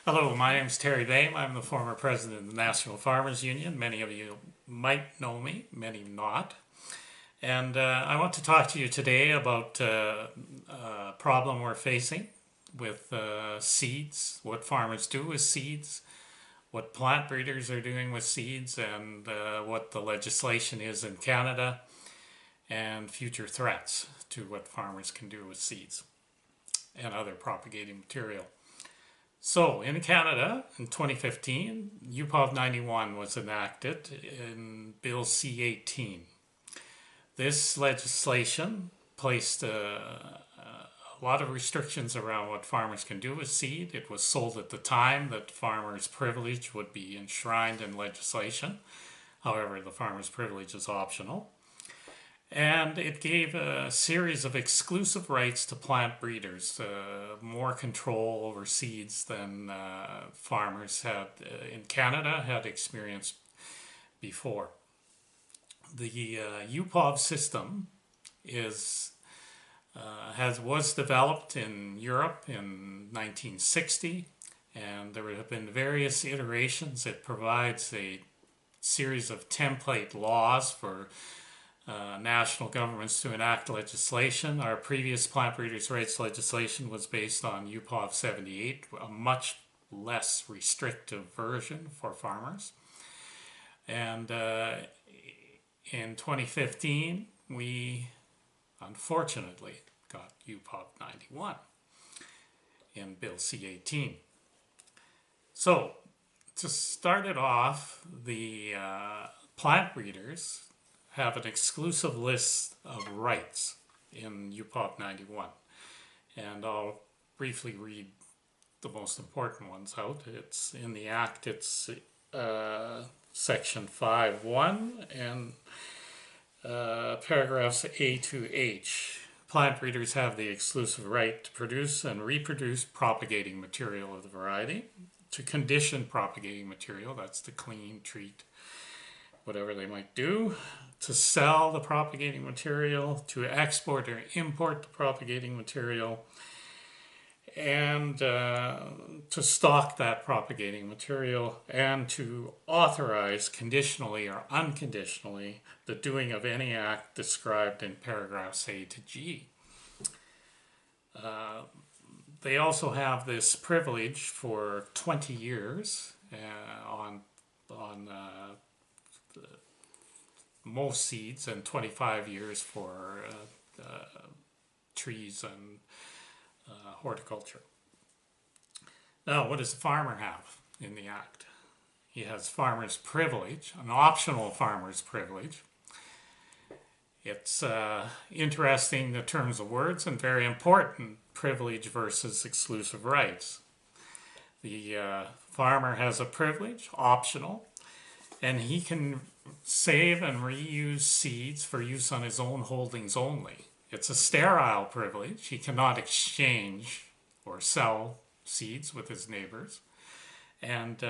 Hello, my name is Terry Boehm. I'm the former president of the National Farmers Union. Many of you might know me, many not. And I want to talk to you today about a problem we're facing with seeds, what farmers do with seeds, what plant breeders are doing with seeds, and what the legislation is in Canada, and future threats to what farmers can do with seeds and other propagating material. So in Canada in 2015, UPOV 91 was enacted in Bill C-18. This legislation placed a lot of restrictions around what farmers can do with seed. It was sold at the time that farmers' privilege would be enshrined in legislation. However, the farmer's privilege is optional. And it gave a series of exclusive rights to plant breeders, more control over seeds than farmers had in Canada had experienced before. The UPOV system was developed in Europe in 1960, and there have been various iterations. It provides a series of template laws for national governments to enact legislation. Our previous plant breeders' rights legislation was based on UPOV 78, a much less restrictive version for farmers. And in 2015, we unfortunately got UPOV 91 in Bill C-18. So, to start it off, the plant breeders have an exclusive list of rights in UPOV 91. And I'll briefly read the most important ones out. It's in the Act, it's Section 5.1 and paragraphs A to H. Plant breeders have the exclusive right to produce and reproduce propagating material of the variety, to condition propagating material, that's to clean, treat, whatever they might do, to sell the propagating material, to export or import the propagating material, and to stock that propagating material, and to authorize conditionally or unconditionally the doing of any act described in paragraphs A to G. They also have this privilege for 20 years on most seeds and 25 years for trees and horticulture. Now, what does the farmer have in the Act? He has farmer's privilege, an optional farmer's privilege. It's interesting, the terms of words, and very important, privilege versus exclusive rights. The farmer has a privilege, optional, and he can save and reuse seeds for use on his own holdings only. It's a sterile privilege. He cannot exchange or sell seeds with his neighbors. And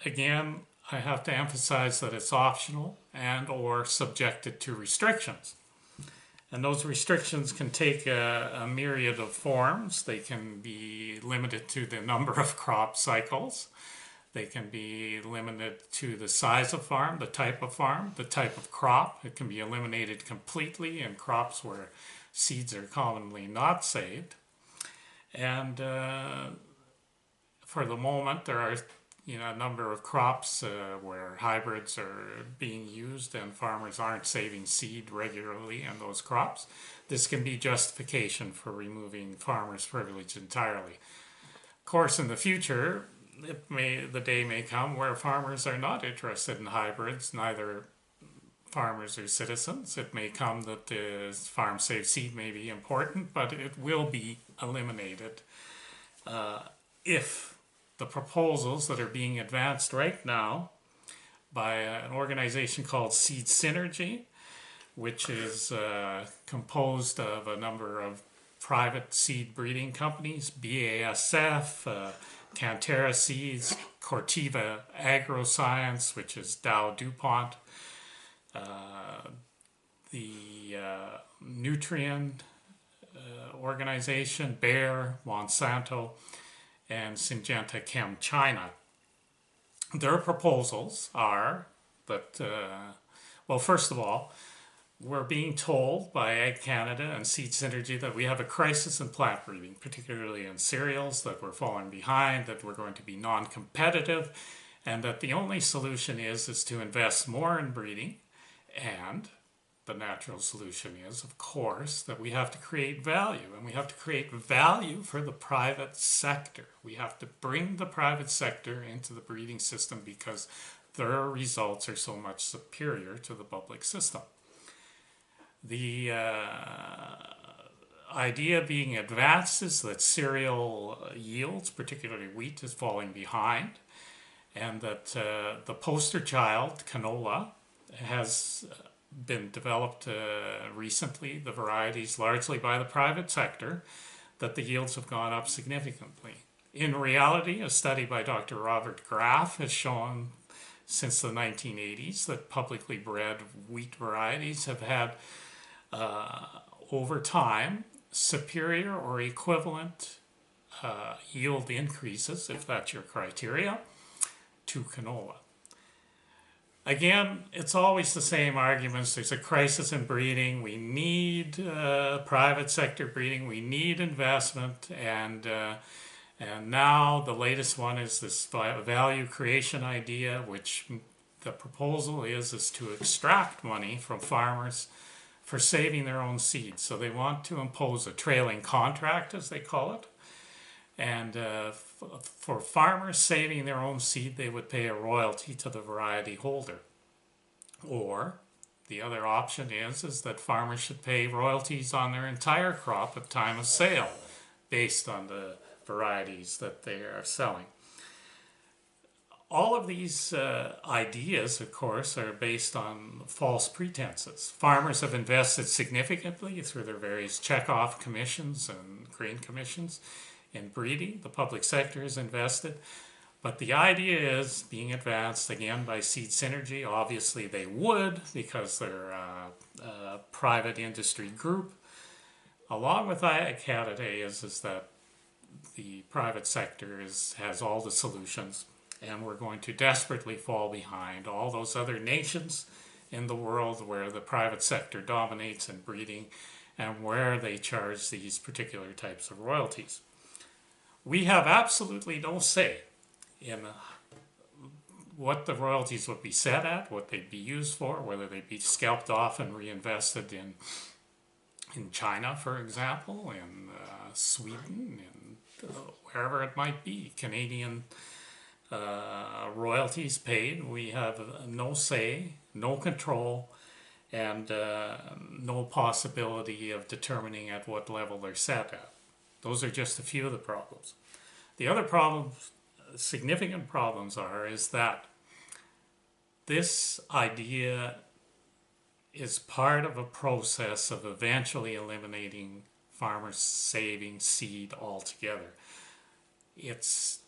again, I have to emphasize that it's optional and or subjected to restrictions. And those restrictions can take a myriad of forms. They can be limited to the number of crop cycles. They can be limited to the size of farm, the type of crop. It can be eliminated completely in crops where seeds are commonly not saved. And for the moment, there are a number of crops where hybrids are being used and farmers aren't saving seed regularly in those crops. This can be justification for removing farmers' privilege entirely. Of course, in the future, the day may come where farmers are not interested in hybrids, neither farmers or citizens. It may come that the farm safe seed may be important, but it will be eliminated if the proposals that are being advanced right now by an organization called Seed Synergy, which is composed of a number of private seed breeding companies, BASF, Cantera Seeds, Corteva Agroscience, which is Dow DuPont, the Nutrien organization, Bayer, Monsanto, and Syngenta Chem China. Their proposals are that, well, first of all, we're being told by Ag Canada and Seed Synergy that we have a crisis in plant breeding, particularly in cereals, that we're falling behind, that we're going to be non-competitive, and that the only solution is to invest more in breeding. And the natural solution is, of course, that we have to create value, and we have to create value for the private sector. We have to bring the private sector into the breeding system because their results are so much superior to the public system. The idea being advanced is that cereal yields, particularly wheat, is falling behind, and that the poster child, canola, has been developed recently, the varieties largely by the private sector, that the yields have gone up significantly. In reality, a study by Dr. Robert Graff has shown since the 1980s that publicly bred wheat varieties have had over time superior or equivalent yield increases, if that's your criteria, to canola. Again, it's always the same arguments. There's a crisis in breeding. We need private sector breeding. We need investment. And now the latest one is this value creation idea, which the proposal is to extract money from farmers for saving their own seed. So they want to impose a trailing contract, as they call it. And for farmers saving their own seed, they would pay a royalty to the variety holder. Or the other option is that farmers should pay royalties on their entire crop at time of sale based on the varieties that they are selling. All of these ideas, of course, are based on false pretenses. Farmers have invested significantly through their various checkoff commissions and grain commissions in breeding. The public sector has invested. But the idea is being advanced again by Seed Synergy. Obviously they would, because they're a private industry group. Along with Ag Canada is that the private sector has all the solutions, and we're going to desperately fall behind all those other nations in the world where the private sector dominates in breeding and where they charge these particular types of royalties. We have absolutely no say in what the royalties would be set at, what they'd be used for, whether they'd be scalped off and reinvested in China, for example, in Sweden, and wherever it might be. Canadian royalties paid, we have no say, no control, and no possibility of determining at what level they're set at. Those are just a few of the problems. The other problems, significant problems, is that this idea is part of a process of eventually eliminating farmers saving seed altogether. It's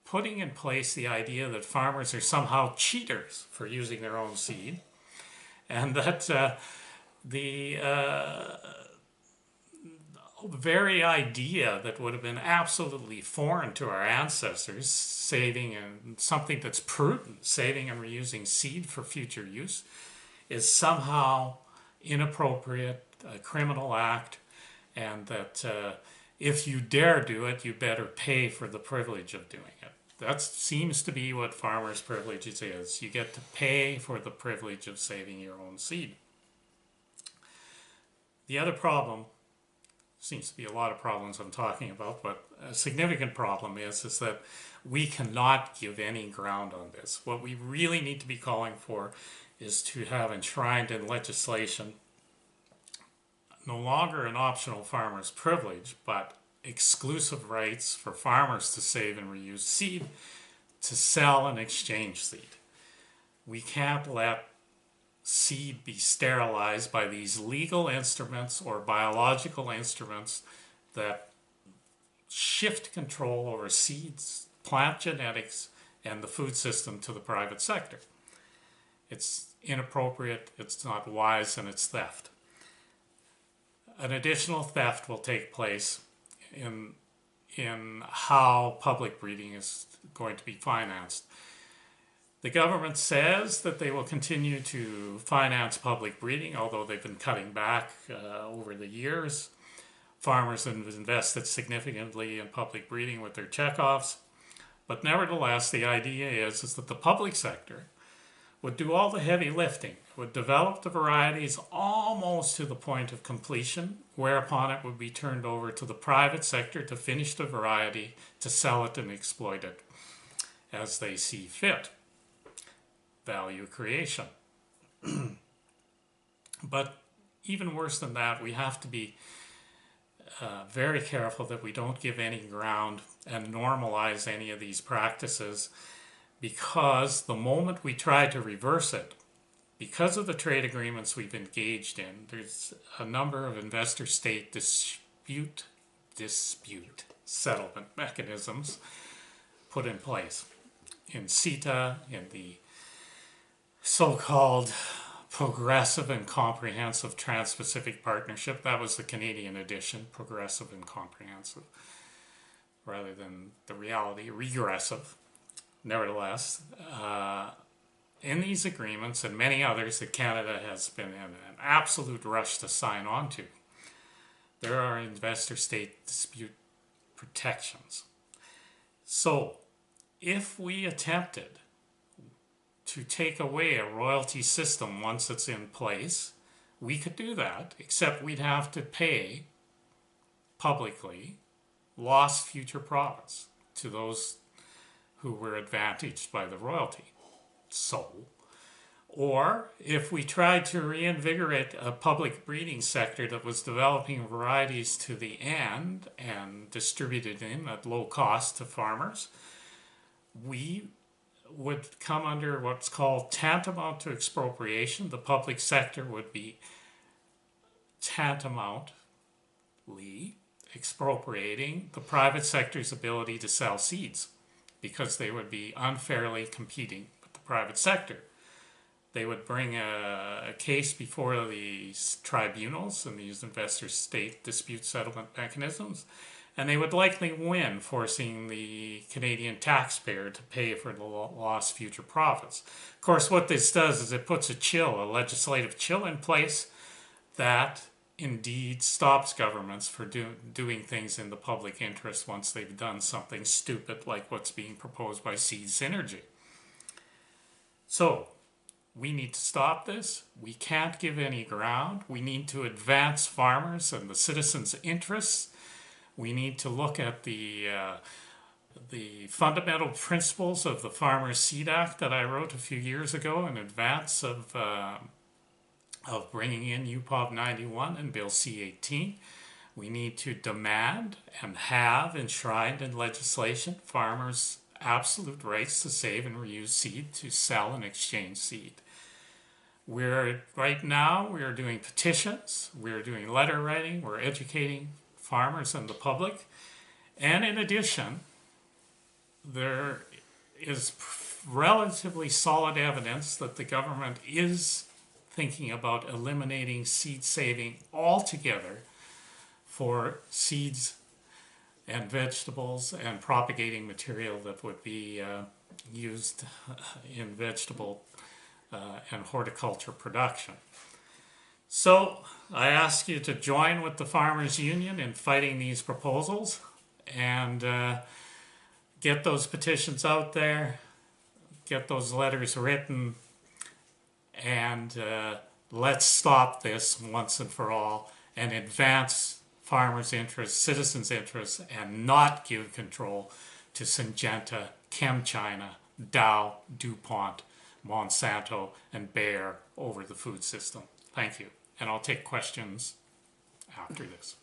putting in place the idea that farmers are somehow cheaters for using their own seed, and that the very idea that would have been absolutely foreign to our ancestors, saving and something that's prudent, saving and reusing seed for future use, is somehow inappropriate, a criminal act, and that if you dare do it, you better pay for the privilege of doing it. That seems to be what farmers' privileges is. You get to pay for the privilege of saving your own seed. The other problem, seems to be a lot of problems I'm talking about, but a significant problem is that we cannot give any ground on this. What we really need to be calling for is to have enshrined in legislation no longer an optional farmer's privilege, but exclusive rights for farmers to save and reuse seed, to sell and exchange seed. We can't let seed be sterilized by these legal instruments or biological instruments that shift control over seeds, plant genetics, and the food system to the private sector. It's inappropriate, it's not wise, and it's theft. An additional theft will take place in in how public breeding is going to be financed. The government says that they will continue to finance public breeding, although they've been cutting back over the years. Farmers have invested significantly in public breeding with their checkoffs. But nevertheless, the idea is that the public sector would do all the heavy lifting, would develop the varieties almost to the point of completion, whereupon it would be turned over to the private sector to finish the variety, to sell it and exploit it as they see fit. Value creation. But even worse than that, we have to be very careful that we don't give any ground and normalize any of these practices, because the moment we try to reverse it, because of the trade agreements we've engaged in, there's a number of investor-state dispute settlement mechanisms put in place. In CETA, in the so-called Progressive and Comprehensive Trans-Pacific Partnership, that was the Canadian edition, progressive and comprehensive, rather than the reality, regressive. Nevertheless, in these agreements and many others that Canada has been in an absolute rush to sign on to, there are investor-state dispute protections. So, if we attempted to take away a royalty system once it's in place, we could do that, except we'd have to pay publicly lost future profits to those who were advantaged by the royalty. So, or if we tried to reinvigorate a public breeding sector that was developing varieties to the end and distributed them at low cost to farmers, we would come under what's called tantamount to expropriation. The public sector would be tantamountly expropriating the private sector's ability to sell seeds, because they would be unfairly competing with the private sector. They would bring a case before these tribunals and these investor-state dispute settlement mechanisms, and they would likely win, forcing the Canadian taxpayer to pay for the lost future profits. Of course, what this does is it puts a legislative chill in place that indeed stops governments for doing things in the public interest once they've done something stupid like what's being proposed by Seed Synergy. So, we need to stop this. We can't give any ground. We need to advance farmers and the citizens' interests. We need to look at the fundamental principles of the Farmers' Seed Act that I wrote a few years ago in advance of bringing in UPOV 91 and Bill C-18. We need to demand and have enshrined in legislation farmers' absolute rights to save and reuse seed, to sell and exchange seed. Right now, we're doing petitions, we're doing letter writing, we're educating farmers and the public. And in addition, there is relatively solid evidence that the government is thinking about eliminating seed saving altogether for seeds and vegetables and propagating material that would be used in vegetable and horticulture production. So I ask you to join with the Farmers Union in fighting these proposals and get those petitions out there, get those letters written, and let's stop this once and for all and advance farmers' interests, citizens' interests, and not give control to Syngenta, ChemChina, Dow, DuPont, Monsanto, and Bayer over the food system. Thank you. And I'll take questions after this.